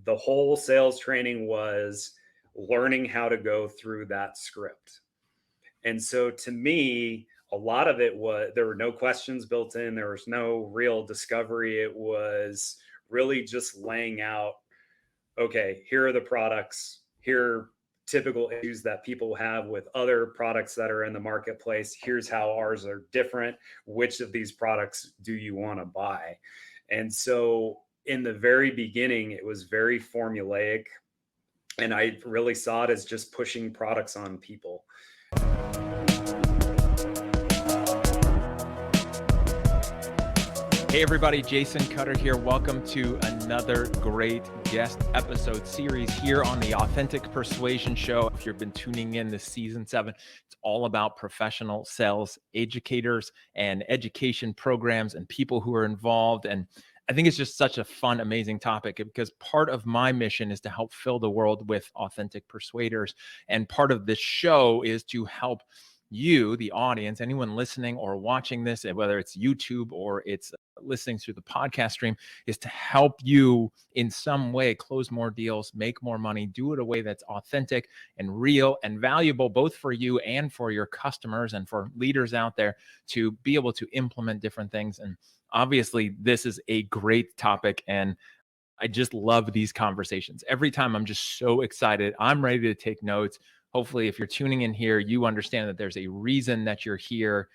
The whole sales training was learning how to go through that script. And so to me, a lot of it was there were no questions built in, there was no real discovery. It was really just laying out, okay, here are the products, here are typical issues that people have with other products that are in the marketplace. Here's how ours are different. Which of these products do you want to buy? And so in the very beginning, it was very formulaic. And I really saw it as just pushing products on people. Hey everybody, Jason Cutter here. Welcome to another great guest episode series here on the Authentic Persuasion Show. If you've been tuning in this season 7, it's all about professional sales educators and education programs and people who are involved. And I think it's just such a fun, amazing topic because part of my mission is to help fill the world with authentic persuaders. And part of this show is to help you, the audience, anyone listening or watching this, whether it's YouTube or it's listening through the podcast stream, is to help you in some way close more deals, make more money, do it in a way that's authentic and real and valuable, both for you and for your customers and for leaders out there to be able to implement different things. And obviously, this is a great topic, and I just love these conversations. Every time I'm just so excited. I'm ready to take notes. Hopefully, if you're tuning in here, you understand that there's a reason that you're here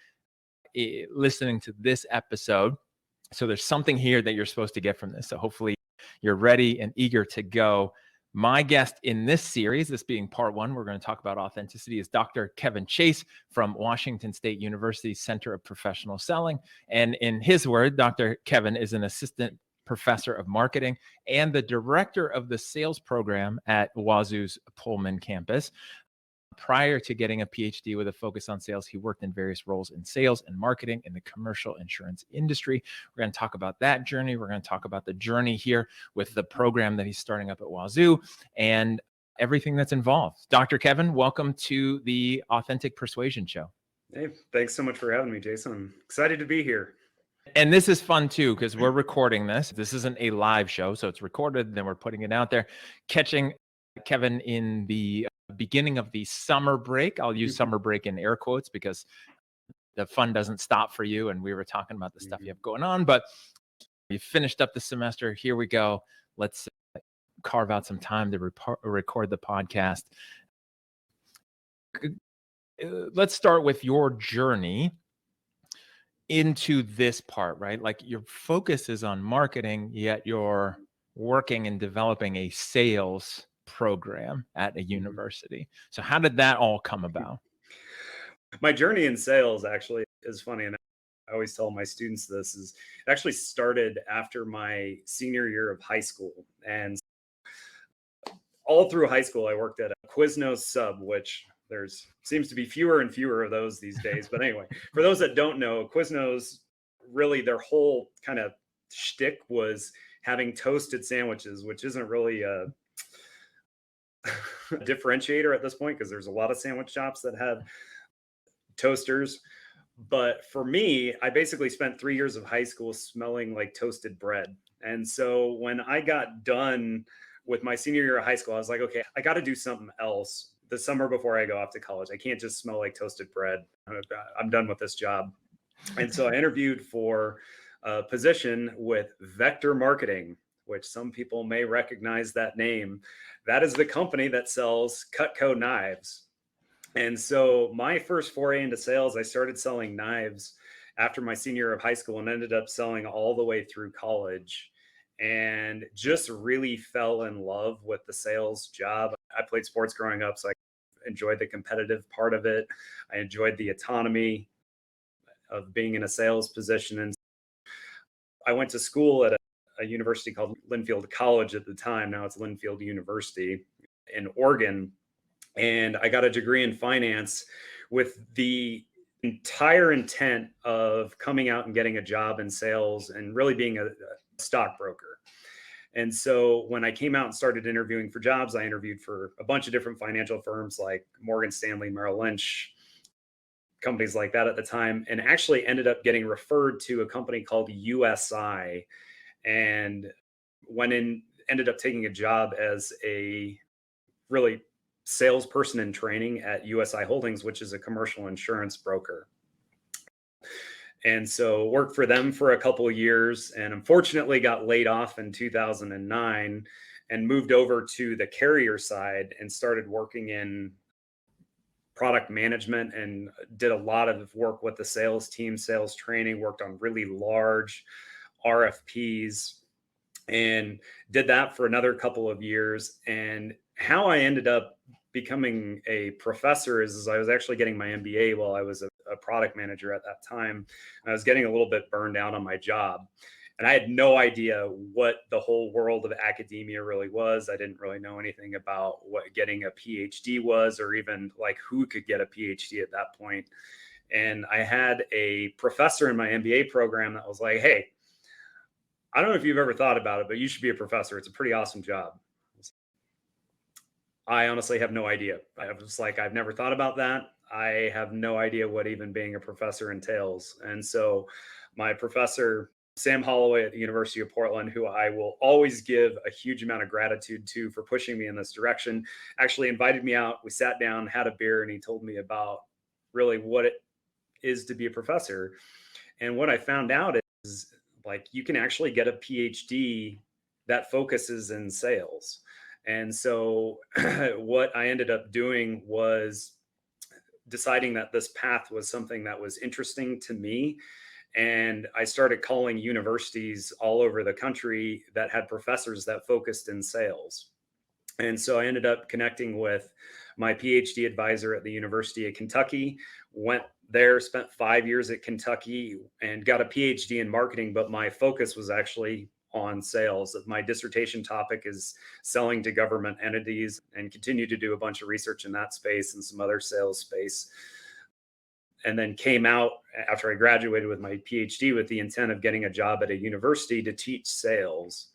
listening to this episode. So there's something here that you're supposed to get from this. So hopefully you're ready and eager to go. My guest in this series, this being part 1, we're going to talk about authenticity, is Dr. Kevin Chase from Washington State University Center of Professional Selling. And in his word, Dr. Kevin is an assistant professor of marketing and the director of the sales program at Wazoo's Pullman campus. Prior to getting a PhD with a focus on sales, he worked in various roles in sales and marketing in the commercial insurance industry. We're going to talk about that journey. We're going to talk about the journey here with the program that he's starting up at Wazoo and everything that's involved. Dr. Kevin, welcome to the Authentic Persuasion Show. Hey, thanks so much for having me, Jason. I'm excited to be here. And this is fun too, because we're recording this. This isn't a live show, so it's recorded, then we're putting it out there. Catching Kevin in the beginning of the summer break. I'll use summer break in air quotes because the fun doesn't stop for you. And we were talking about the stuff you have going on, but you finished up the semester. Here we go. Let's carve out some time to record the podcast. Let's start with your journey into this part, right? Like your focus is on marketing, yet you're working and developing a sales program at a university. So how did that all come about? My journey in sales actually is funny, and I always tell my students this, is it actually started after my senior year of high school. And all through high school, I worked at a Quiznos sub, which there's seems to be fewer and fewer of those these days. But anyway, for those that don't know, Quiznos, really their whole kind of shtick was having toasted sandwiches, which isn't really a differentiator at this point because there's a lot of sandwich shops that have toasters. But for me, I basically spent 3 years of high school smelling like toasted bread. And so when I got done with my senior year of high school, I was like, okay, I got to do something else the summer before I go off to college. I can't just smell like toasted bread. I'm done with this job. And so I interviewed for a position with Vector Marketing, which some people may recognize that name. That is the company that sells Cutco knives. And so my first foray into sales, I started selling knives after my senior year of high school and ended up selling all the way through college, and just really fell in love with the sales job. I played sports growing up, so I enjoyed the competitive part of it. I enjoyed the autonomy of being in a sales position. And I went to school at a university called Linfield College at the time. Now it's Linfield University in Oregon. And I got a degree in finance with the entire intent of coming out and getting a job in sales and really being a stockbroker. And so when I came out and started interviewing for jobs, I interviewed for a bunch of different financial firms like Morgan Stanley, Merrill Lynch, companies like that at the time, and actually ended up getting referred to a company called USI, and went in, ended up taking a job as a really salesperson in training at USI Holdings, which is a commercial insurance broker. And so worked for them for a couple of years, and unfortunately got laid off in 2009 and moved over to the carrier side and started working in product management and did a lot of work with the sales team, sales training, worked on really large RFPs, and did that for another couple of years. And how I ended up becoming a professor is I was actually getting my MBA while I was a product manager at that time. I was getting a little bit burned out on my job. And I had no idea what the whole world of academia really was. I didn't really know anything about what getting a PhD was, or even like who could get a PhD at that point. And I had a professor in my MBA program that was like, hey, I don't know if you've ever thought about it, but you should be a professor. It's a pretty awesome job. I honestly have no idea. I was like, I've never thought about that. I have no idea what even being a professor entails. And so my professor, Sam Holloway at the University of Portland, who I will always give a huge amount of gratitude to for pushing me in this direction, actually invited me out. We sat down, had a beer, and he told me about really what it is to be a professor. And what I found out is like you can actually get a PhD that focuses in sales. And so what I ended up doing was deciding that this path was something that was interesting to me. And I started calling universities all over the country that had professors that focused in sales. And so I ended up connecting with my PhD advisor at the University of Kentucky, went there, spent 5 years at Kentucky, and got a PhD in marketing. But my focus was actually on sales. My dissertation topic is selling to government entities, and continue to do a bunch of research in that space and some other sales space. And then came out after I graduated with my PhD with the intent of getting a job at a university to teach sales.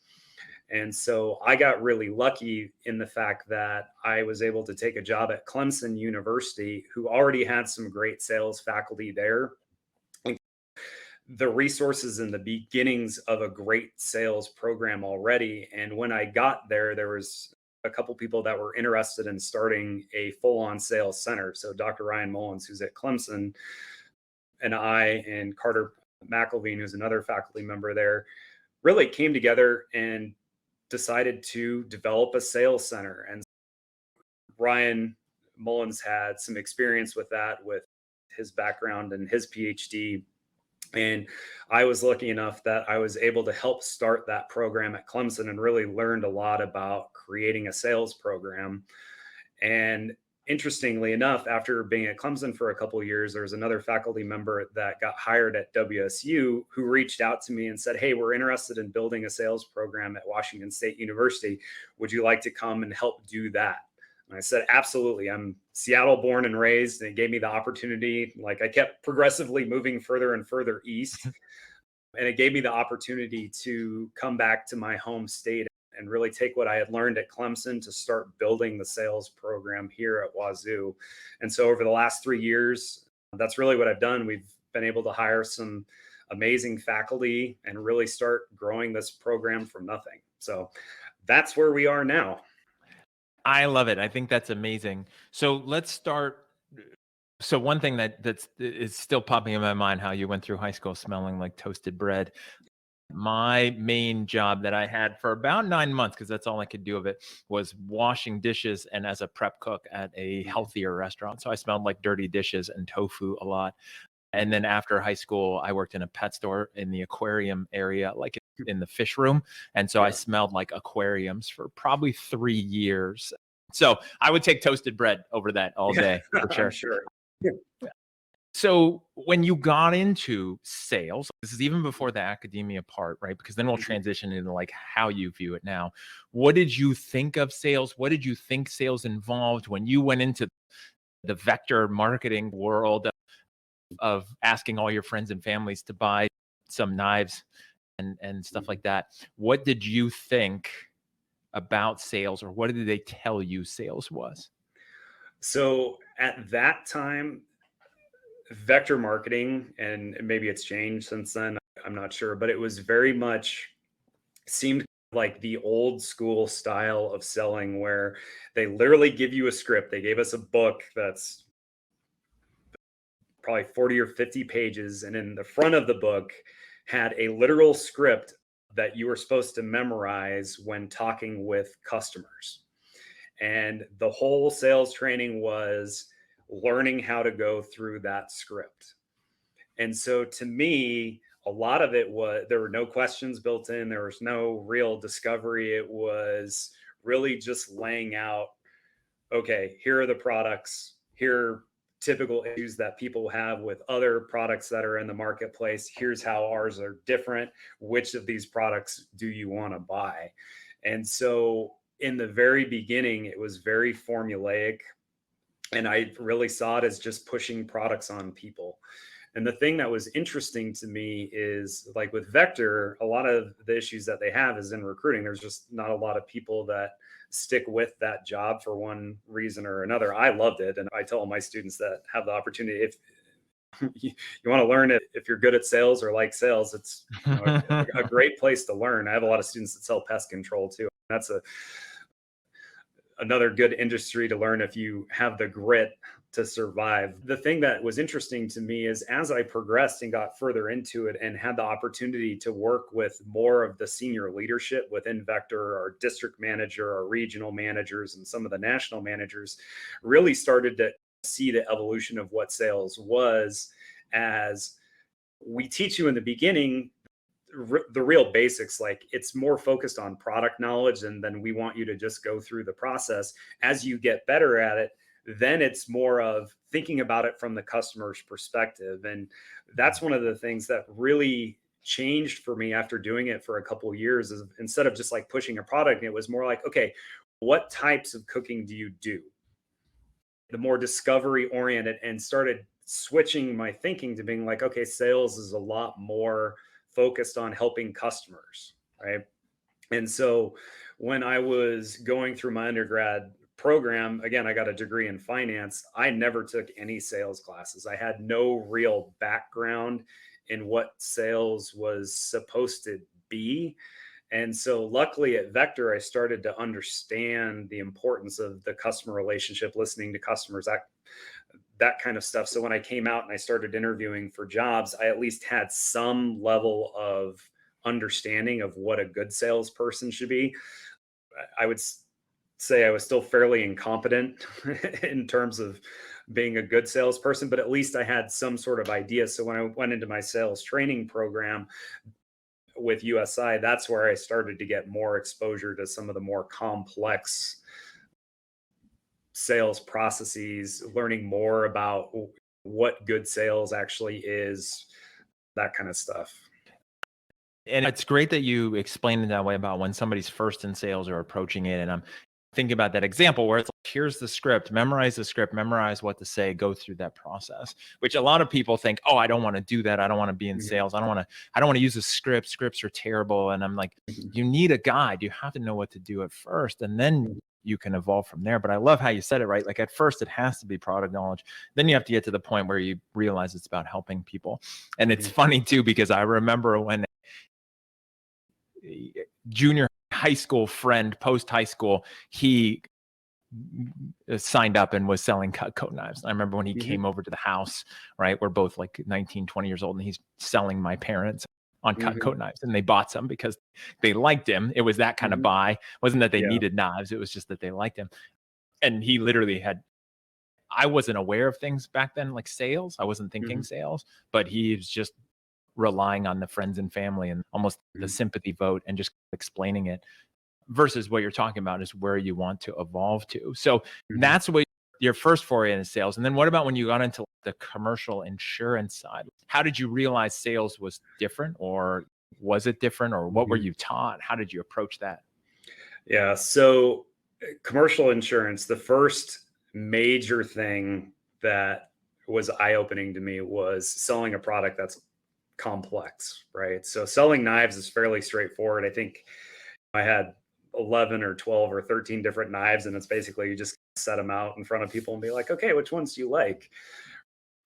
And so I got really lucky in the fact that I was able to take a job at Clemson University, who already had some great sales faculty there, the resources and the beginnings of a great sales program already. And when I got there, there was a couple people that were interested in starting a full-on sales center. So Dr. Ryan Mullins, who's at Clemson, and I and Carter McElveen, who's another faculty member there, really came together and decided to develop a sales center. And Ryan Mullins had some experience with that, with his background and his PhD. And I was lucky enough that I was able to help start that program at Clemson and really learned a lot about creating a sales program. And interestingly enough, after being at Clemson for a couple of years, there was another faculty member that got hired at WSU who reached out to me and said, hey, we're interested in building a sales program at Washington State University. Would you like to come and help do that? And I said, absolutely. I'm Seattle born and raised, and it gave me the opportunity. Like I kept progressively moving further and further east, and it gave me the opportunity to come back to my home state and really take what I had learned at Clemson to start building the sales program here at Wazoo. And so over the last 3 years, that's really what I've done. We've been able to hire some amazing faculty and really start growing this program from nothing. So that's where we are now. I love it. I think that's amazing. So let's start. So one thing that's still popping in my mind, how you went through high school smelling like toasted bread. My main job that I had for about 9 months, because that's all I could do of it, was washing dishes and as a prep cook at a healthier restaurant. So I smelled like dirty dishes and tofu a lot. And then after high school, I worked in a pet store in the aquarium area, like in the fish room. And so I smelled like aquariums for probably 3 years. So I would take toasted bread over that all day, for sure. I'm sure. So when you got into sales, this is even before the academia part, right? Because then we'll transition into like how you view it now. What did you think of sales? What did you think sales involved when you went into the vector marketing world of asking all your friends and families to buy some knives and stuff like that? What did you think about sales, or what did they tell you sales was? So at that time, vector marketing, and maybe it's changed since then, I'm not sure, but it was very much seemed like the old school style of selling where they literally give you a script. They gave us a book that's probably 40 or 50 pages. And in the front of the book had a literal script that you were supposed to memorize when talking with customers. And the whole sales training was learning how to go through that script. And so to me, a lot of it was there were no questions built in, there was no real discovery. It was really just laying out, okay, here are the products, here are typical issues that people have with other products that are in the marketplace. Here's how ours are different. Which of these products do you want to buy? And so in the very beginning, it was very formulaic. And I really saw it as just pushing products on people. And the thing that was interesting to me is like with Vector, a lot of the issues that they have is in recruiting. There's just not a lot of people that stick with that job for one reason or another. I loved it. And I tell my students that have the opportunity, if you want to learn it, if you're good at sales or like sales, it's a great place to learn. I have a lot of students that sell pest control too. That's another good industry to learn if you have the grit to survive. The thing that was interesting to me is as I progressed and got further into it and had the opportunity to work with more of the senior leadership within Vector, our district manager, our regional managers, and some of the national managers, really started to see the evolution of what sales was. As we teach you in the beginning the real basics, like it's more focused on product knowledge, and then we want you to just go through the process. As you get better at it, then it's more of thinking about it from the customer's perspective. And that's one of the things that really changed for me after doing it for a couple of years, is instead of just like pushing a product, it was more like, okay, what types of cooking do you do? The more discovery oriented, and started switching my thinking to being like, okay, sales is a lot more focused on helping customers, right? And so when I was going through my undergrad program, again, I got a degree in finance. I never took any sales classes. I had no real background in what sales was supposed to be. And so luckily at Vector, I started to understand the importance of the customer relationship, listening to customers, that kind of stuff. So when I came out and I started interviewing for jobs, I at least had some level of understanding of what a good salesperson should be. I would say I was still fairly incompetent in terms of being a good salesperson, but at least I had some sort of idea. So when I went into my sales training program with USI, that's where I started to get more exposure to some of the more complex sales processes, learning more about what good sales actually is, that kind of stuff. And it's great that you explained it that way about when somebody's first in sales or approaching it. And I'm thinking about that example where it's like, here's the script, memorize what to say, go through that process, which a lot of people think, oh, I don't want to do that. I don't want to be in sales. I don't want to use a script. Scripts are terrible. And I'm like, you need a guide. You have to know what to do at first, and then you can evolve from there. But I love how you said it, right? Like at first it has to be product knowledge. Then you have to get to the point where you realize it's about helping people. And it's funny too, because I remember when junior high school friend, post high school, he signed up and was selling Cutco knives. I remember when he came over to the house, right? We're both like 19, 20 years old, and he's selling my parents on Cutco knives, and they bought some because they liked him. It was that kind of buy. It wasn't that they needed knives. It was just that they liked him. And he literally I wasn't aware of things back then, like sales. I wasn't thinking sales, but he was just relying on the friends and family and almost the sympathy vote and just explaining it, versus what you're talking about is where you want to evolve to. So that's what your first foray into sales. And then what about when you got into the commercial insurance side? How did you realize sales was different, or was it different, or what were you taught? How did you approach that? Yeah. So commercial insurance, the first major thing that was eye-opening to me was selling a product that's complex, right? So selling knives is fairly straightforward. I think I had 11 or 12 or 13 different knives, and it's basically you just set them out in front of people and be like, okay, which ones do you like?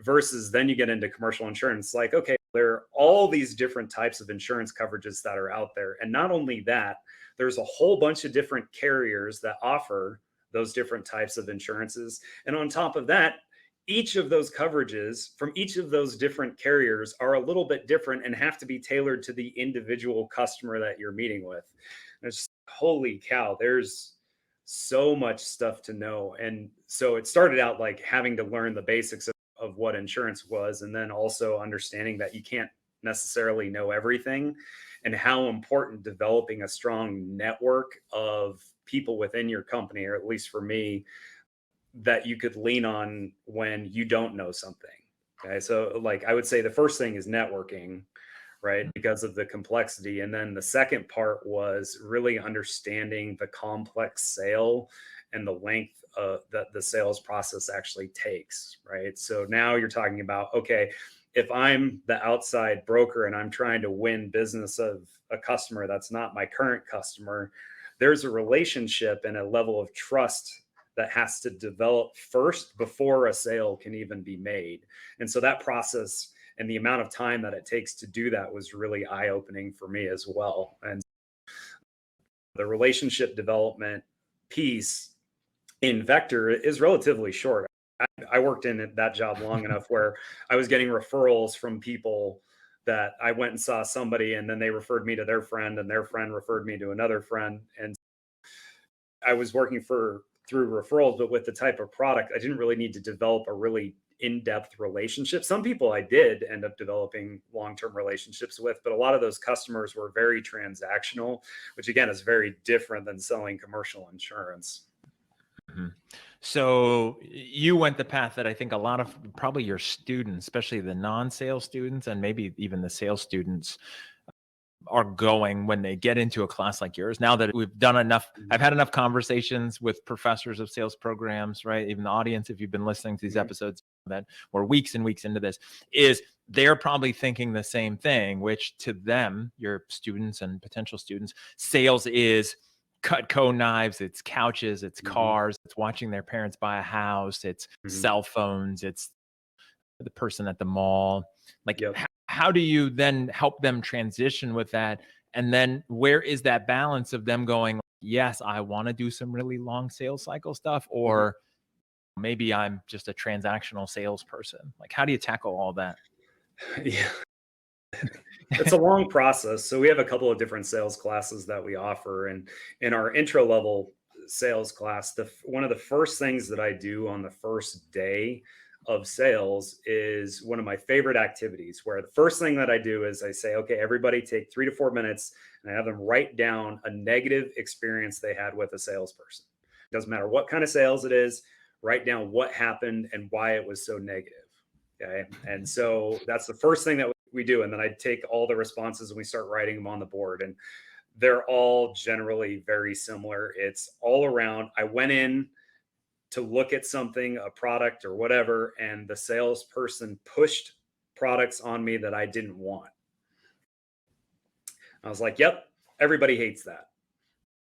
Versus then you get into commercial insurance, like, okay, there are all these different types of insurance coverages that are out there. And not only that, there's a whole bunch of different carriers that offer those different types of insurances. And on top of that, each of those coverages from each of those different carriers are a little bit different and have to be tailored to the individual customer that you're meeting with. There's holy cow, there's so much stuff to know. And so it started out like having to learn the basics of what insurance was, and then also understanding that you can't necessarily know everything, and how important developing a strong network of people within your company, or at least for me, that you could lean on when you don't know something. Okay. So like I would say the first thing is networking, right? Because of the complexity. And then the second part was really understanding the complex sale and the length that the sales process actually takes, right? So now you're talking about, okay, if I'm the outside broker and I'm trying to win business of a customer that's not my current customer, there's a relationship and a level of trust that has to develop first before a sale can even be made. And so that process and the amount of time that it takes to do that was really eye-opening for me as well. And the relationship development piece in Vector is relatively short. I worked in that job long enough where I was getting referrals from people that I went and saw somebody, and then they referred me to their friend, and their friend referred me to another friend. And I was working through referrals, but with the type of product, I didn't really need to develop a really in-depth relationship. Some people I did end up developing long-term relationships with, but a lot of those customers were very transactional, which again is very different than selling commercial insurance. Mm-hmm. So you went the path that I think a lot of probably your students, especially the non-sales students and maybe even the sales students, are going when they get into a class like yours. Now that we've done enough, I've had enough conversations with professors of sales programs, right? Even the audience, if you've been listening to these episodes that we're weeks and weeks into this, is they're probably thinking the same thing, which to them, your students and potential students, sales is Cutco knives, it's couches, it's cars, it's watching their parents buy a house, it's cell phones, it's the person at the mall. Like, how do you then help them transition with that? And then where is that balance of them going, yes, I want to do some really long sales cycle stuff, or maybe I'm just a transactional salesperson? Like, how do you tackle all that? Yeah. It's a long process. So we have a couple of different sales classes that we offer. And in our intro level sales class, one of the first things that I do on the first day of sales is one of my favorite activities, where the first thing that I do is I say, okay, everybody take 3 to 4 minutes, and I have them write down a negative experience they had with a salesperson. It doesn't matter what kind of sales it is, write down what happened and why it was so negative. Okay. And so that's the first thing that we do. And then I take all the responses and we start writing them on the board. And they're all generally very similar. It's all around, I went in to look at something, a product or whatever, and the salesperson pushed products on me that I didn't want. I was like, yep, everybody hates that.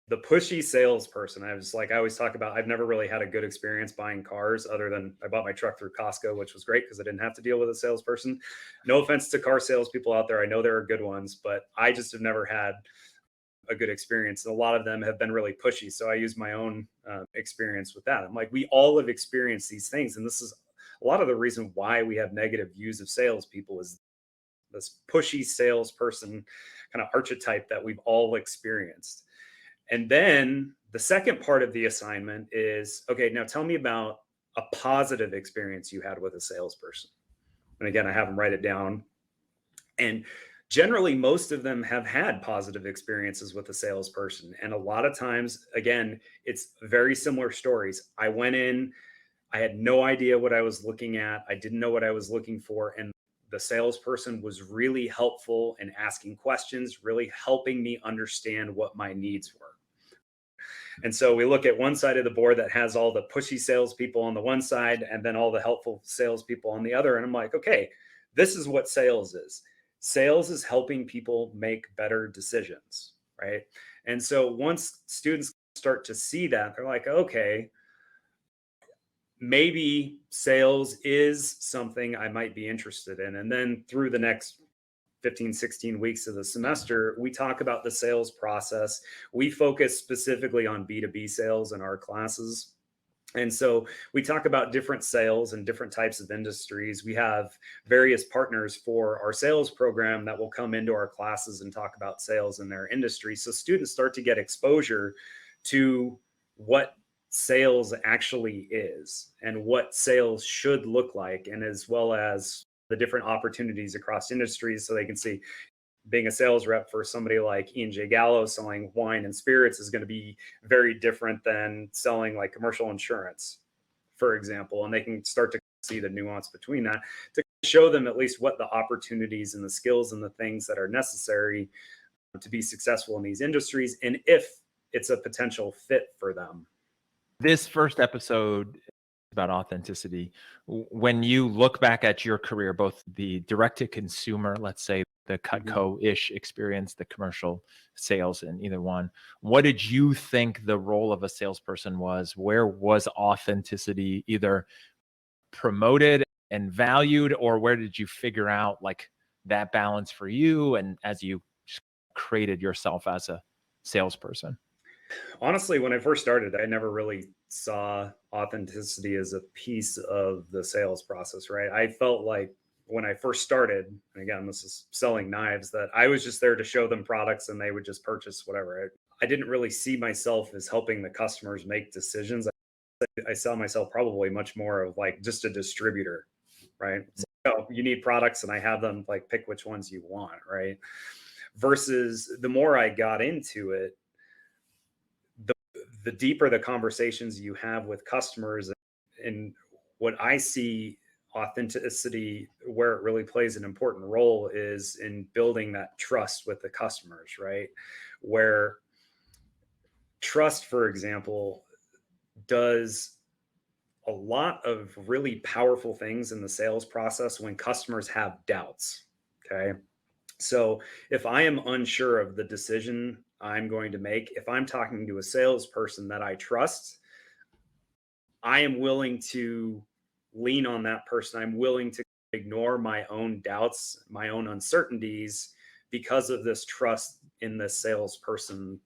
The pushy salesperson. I always talk about, I've never really had a good experience buying cars, other than I bought my truck through Costco, which was great because I didn't have to deal with a salesperson. No offense to car salespeople out there. I know there are good ones, but I just have never had a good experience. And a lot of them have been really pushy. So I use my own experience with that. I'm like, we all have experienced these things. And this is a lot of the reason why we have negative views of salespeople, is this pushy salesperson kind of archetype that we've all experienced. And then the second part of the assignment is, okay, now tell me about a positive experience you had with a salesperson. And again, I have them write it down. And generally, most of them have had positive experiences with a salesperson. And a lot of times, again, it's very similar stories. I went in, I had no idea what I was looking at. I didn't know what I was looking for. And the salesperson was really helpful in asking questions, really helping me understand what my needs were. And so we look at one side of the board that has all the pushy salespeople on the one side, and then all the helpful salespeople on the other. And I'm like, okay, this is what sales is. Sales is helping people make better decisions, right? And so once students start to see that, they're like, okay, maybe sales is something I might be interested in. And then through the next 15, 16 weeks of the semester, we talk about the sales process. We focus specifically on B2B sales in our classes. And so we talk about different sales and different types of industries. We have various partners for our sales program that will come into our classes and talk about sales in their industry. So students start to get exposure to what sales actually is and what sales should look like, and as well as the different opportunities across industries. So they can see being a sales rep for somebody like Ian J. Gallo selling wine and spirits is going to be very different than selling like commercial insurance, for example. And they can start to see the nuance between that to show them at least what the opportunities and the skills and the things that are necessary to be successful in these industries, and if it's a potential fit for them. This first episode is about authenticity. When you look back at your career, both the direct to consumer, let's say the Cutco-ish experience, the commercial sales in either one, what did you think the role of a salesperson was? Where was authenticity either promoted and valued, or where did you figure out like that balance for you and as you created yourself as a salesperson? Honestly, when I first started, I never really saw authenticity as a piece of the sales process, right? I felt like when I first started, and again, this is selling knives, that I was just there to show them products and they would just purchase whatever. I didn't really see myself as helping the customers make decisions. I saw myself probably much more of like just a distributor, right? So, you need products and I have them, like pick which ones you want, right? Versus the more I got into it, the deeper the conversations you have with customers, and what I see authenticity where it really plays an important role is in building that trust with the customers, right? Where trust, for example, does a lot of really powerful things in the sales process when customers have doubts. Okay. So if I am unsure of the decision I'm going to make, if I'm talking to a salesperson that I trust, I am willing to lean on that person. I'm willing to ignore my own doubts, my own uncertainties, because of this trust in the salesperson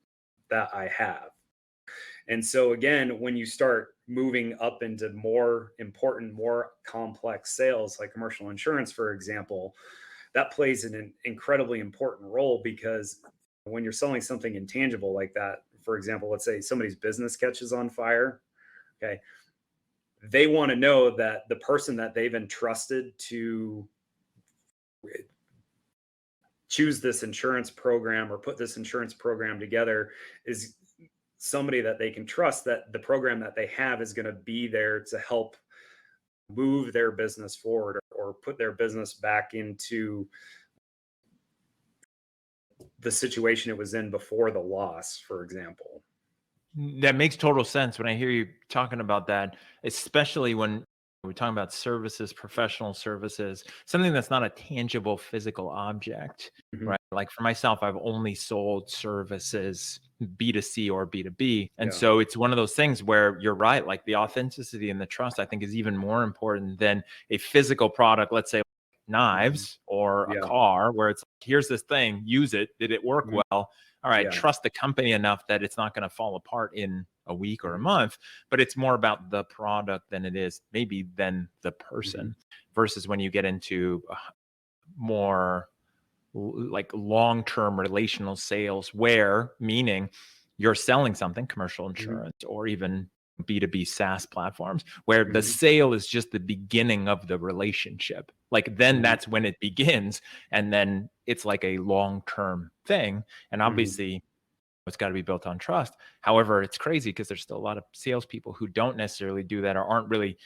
that I have. And so, again, when you start moving up into more important, more complex sales, like commercial insurance, for example, that plays an incredibly important role, because when you're selling something intangible like that, for example, let's say somebody's business catches on fire, okay, they want to know that the person that they've entrusted to choose this insurance program or put this insurance program together is somebody that they can trust, that the program that they have is going to be there to help move their business forward, or put their business back into the situation it was in before the loss, for example. That makes total sense when I hear you talking about that, especially when we're talking about services, professional services, something that's not a tangible physical object, Mhm. right? Like for myself, I've only sold services B2C or B2B. And Yeah. so it's one of those things where you're right, like the authenticity and the trust, I think, is even more important than a physical product, let's say knives or a Yeah. car, where it's here's this thing, use it. Did it work Mhm. well? All right, Yeah. trust the company enough that it's not going to fall apart in a week or a Mhm. month, but it's more about the product than it is maybe than the person, versus when you get into more like long-term relational sales, where meaning you're selling something, commercial insurance or even B2B SaaS platforms, where the sale is just the beginning of the relationship. Like then that's when it begins, and then it's like a long-term thing. And obviously it's got to be built on trust. However, it's crazy because there's still a lot of salespeople who don't necessarily do that, or aren't really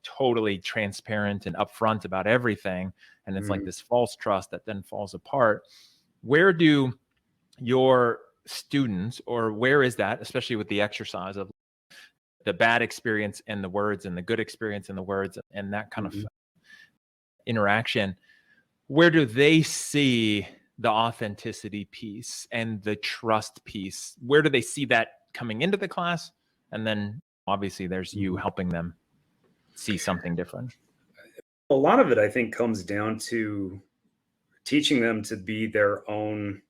totally transparent and upfront about everything. And it's like this false trust that then falls apart. Where do your students, or where is that, especially with the exercise of the bad experience in the words and the good experience in the words and that kind of interaction, where do they see the authenticity piece and the trust piece? Where do they see that coming into the class? And then obviously there's you helping them see something different. A lot of it, I think, comes down to teaching them to be their own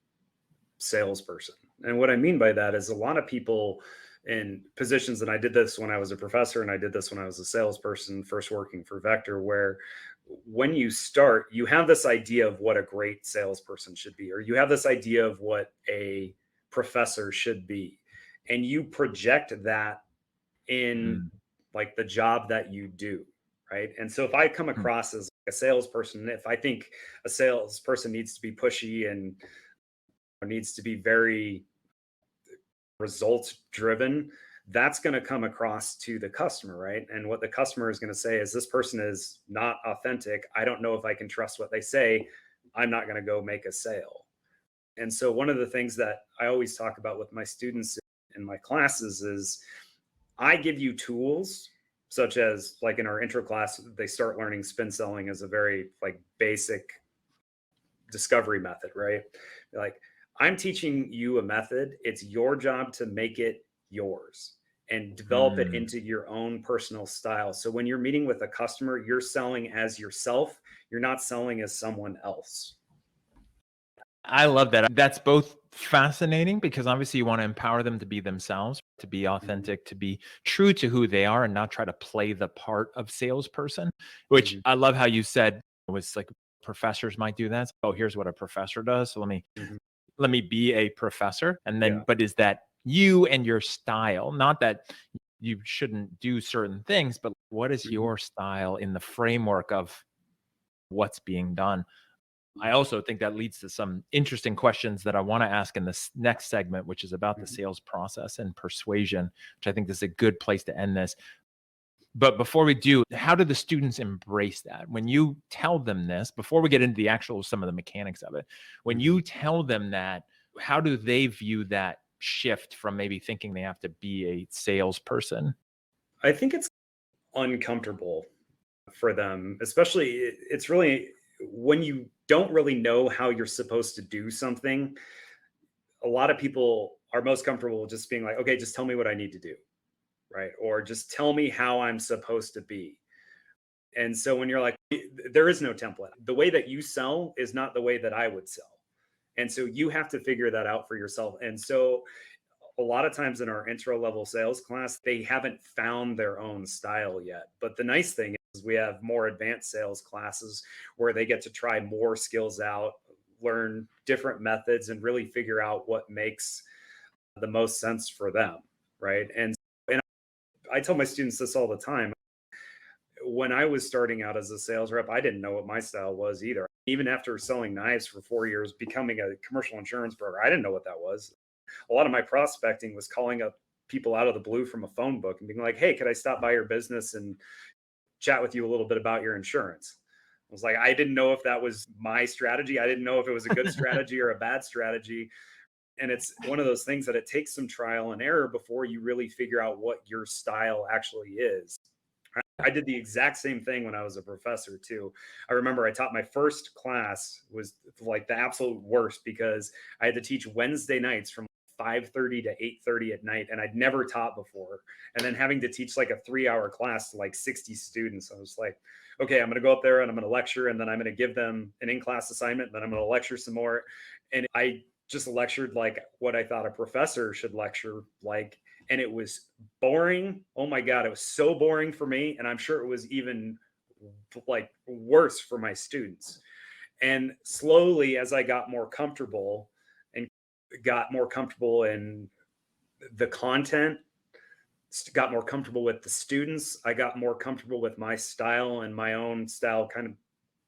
salesperson. And what I mean by that is a lot of people in positions, and I did this when I was a professor and I did this when I was a salesperson, first working for Vector, where when you start, you have this idea of what a great salesperson should be, or you have this idea of what a professor should be. And you project that in Mm, like the job that you do. Right. And so if I come mm. across as a salesperson, if I think a salesperson needs to be pushy and needs to be very results driven, that's going to come across to the customer, right? And what the customer is going to say is, this person is not authentic. I don't know if I can trust what they say. I'm not going to go make a sale. And so one of the things that I always talk about with my students in my classes is I give you tools, such as like in our intro class, they start learning spin selling as a very like basic discovery method, right? Like, I'm teaching you a method. It's your job to make it yours and develop it Mm. into your own personal style. So when you're meeting with a customer, you're selling as yourself. You're not selling as someone else. I love that. That's both fascinating because obviously you want to empower them to be themselves, to be Mhm, authentic, to be true to who they are and not try to play the part of salesperson, which mhm, I love how you said was like professors might do that. Oh, here's what a professor does. So mhm. let me be a professor. And then, Yeah. but is that you and your style? Not that you shouldn't do certain things, but what is Mhm, your style in the framework of what's being done? I also think that leads to some interesting questions that I want to ask in this next segment, which is about the mhm, sales process and persuasion, which I think is a good place to end this. But before we do, how do the students embrace that? When you tell them this, before we get into the actual some of the mechanics of it, when mhm. you tell them that, how do they view that shift from maybe thinking they have to be a salesperson? I think it's uncomfortable for them, especially it's really when you don't really know how you're supposed to do something. A lot of people are most comfortable just being like, okay, just tell me what I need to do, right? Or just tell me how I'm supposed to be. And so when you're like, there is no template. The way that you sell is not the way that I would sell. And so you have to figure that out for yourself. And so a lot of times in our intro level sales class, they haven't found their own style yet. But the nice thing is we have more advanced sales classes where they get to try more skills out, learn different methods, and really figure out what makes the most sense for them. Right. And I tell my students this all the time. When I was starting out as a sales rep, I didn't know what my style was either. Even after selling knives for 4 years, becoming a commercial insurance broker, I didn't know what that was. A lot of my prospecting was calling up people out of the blue from a phone book and being like, hey, could I stop by your business and chat with you a little bit about your insurance? I was like, I didn't know if that was my strategy. I didn't know if it was a good strategy or a bad strategy. And it's one of those things that it takes some trial and error before you really figure out what your style actually is. I did the exact same thing when I was a professor too. I remember I taught my first class was like the absolute worst because I had to teach Wednesday nights from 5:30 to 8:30 at night, and I'd never taught before. And then having to teach like a 3-hour class to like 60 students, I was like, okay, I'm going to go up there and I'm going to lecture, and then I'm going to give them an in-class assignment, and then I'm going to lecture some more. And I just lectured like what I thought a professor should lecture like, and it was boring. Oh my God, it was so boring for me. And I'm sure it was even like worse for my students. And slowly, as I got more comfortable and got more comfortable in the content, got more comfortable with the students, I got more comfortable with my style, and my own style kind of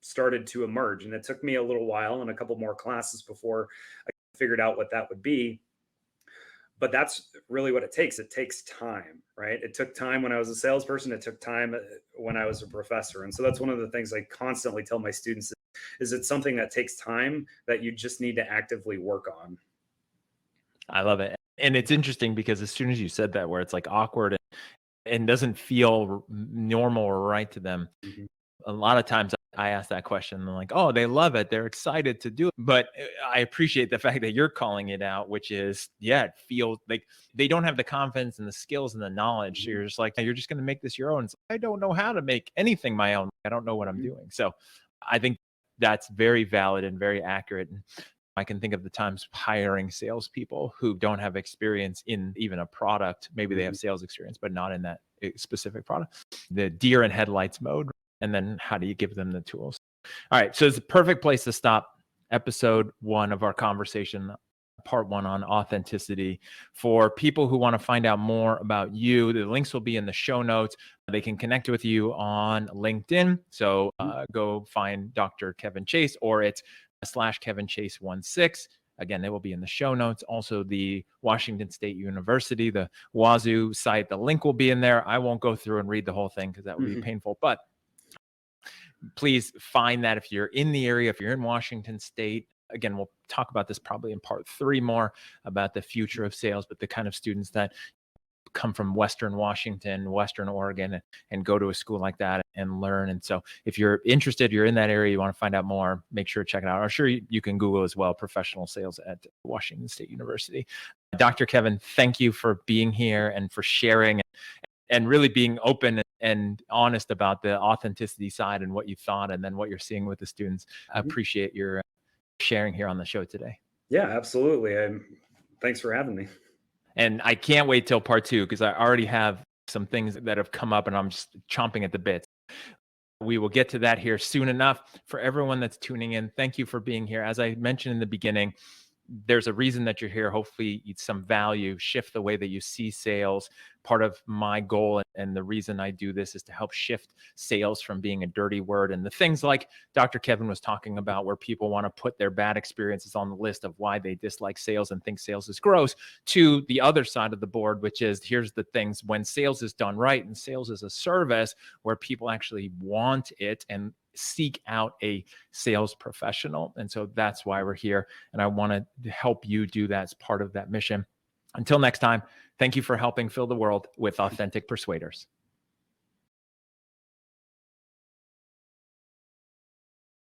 started to emerge. And it took me a little while and a couple more classes before I figured out what that would be, but that's really what it takes. It takes time, right? It took time when I was a salesperson. It took time when I was a professor. And so that's one of the things I constantly tell my students is it's something that takes time that you just need to actively work on. I love it. And it's interesting because as soon as you said that, where it's like awkward and doesn't feel normal or right to them, Mhm. a lot of times I ask that question and they're like, oh, they love it. They're excited to do it. But I appreciate the fact that you're calling it out, which is, yeah, it feels like they don't have the confidence and the skills and the knowledge. So Mhm. you're just like, hey, you're just going to make this your own. It's like, I don't know how to make anything my own. I don't know what I'm Mhm. doing. So I think that's very valid and very accurate. And I can think of the times hiring salespeople who don't have experience in even a product. Maybe they have sales experience, but not in that specific product. The deer in headlights mode. And then how do you give them the tools? All right. So it's a perfect place to stop episode 1 of our conversation, part 1 on authenticity. For people who want to find out more about you, the links will be in the show notes. They can connect with you on LinkedIn. So go find Dr. Kevin Chase, or it's /KevinChase16. Again, they will be in the show notes. Also, the Washington State University, the Wazoo site, the link will be in there. I won't go through and read the whole thing because that would be painful, but please find that if you're in the area, if you're in Washington State. Again, we'll talk about this probably in part 3 more about the future of sales, but the kind of students that come from Western Washington, Western Oregon, and go to a school like that and learn. And so if you're interested, you're in that area, you want to find out more, make sure to check it out. I'm sure you can Google as well, professional sales at Washington State University. Dr. Kevin, thank you for being here and for sharing and really being open and honest about the authenticity side and what you thought and then what you're seeing with the students. I appreciate your sharing here on the show today. Yeah, absolutely. Thanks for having me. And I can't wait till part 2 because I already have some things that have come up and I'm just chomping at the bit. We will get to that here soon enough. For everyone that's tuning in, thank you for being here. As I mentioned in the beginning, there's a reason that you're here. Hopefully it's some value, shift the way that you see sales. Part of my goal and the reason I do this is to help shift sales from being a dirty word and the things like Dr. Kevin was talking about, where people want to put their bad experiences on the list of why they dislike sales and think sales is gross, to the other side of the board, which is here's the things when sales is done right and sales is a service where people actually want it and seek out a sales professional. And so that's why we're here. And I want to help you do that as part of that mission. Until next time, thank you for helping fill the world with authentic persuaders.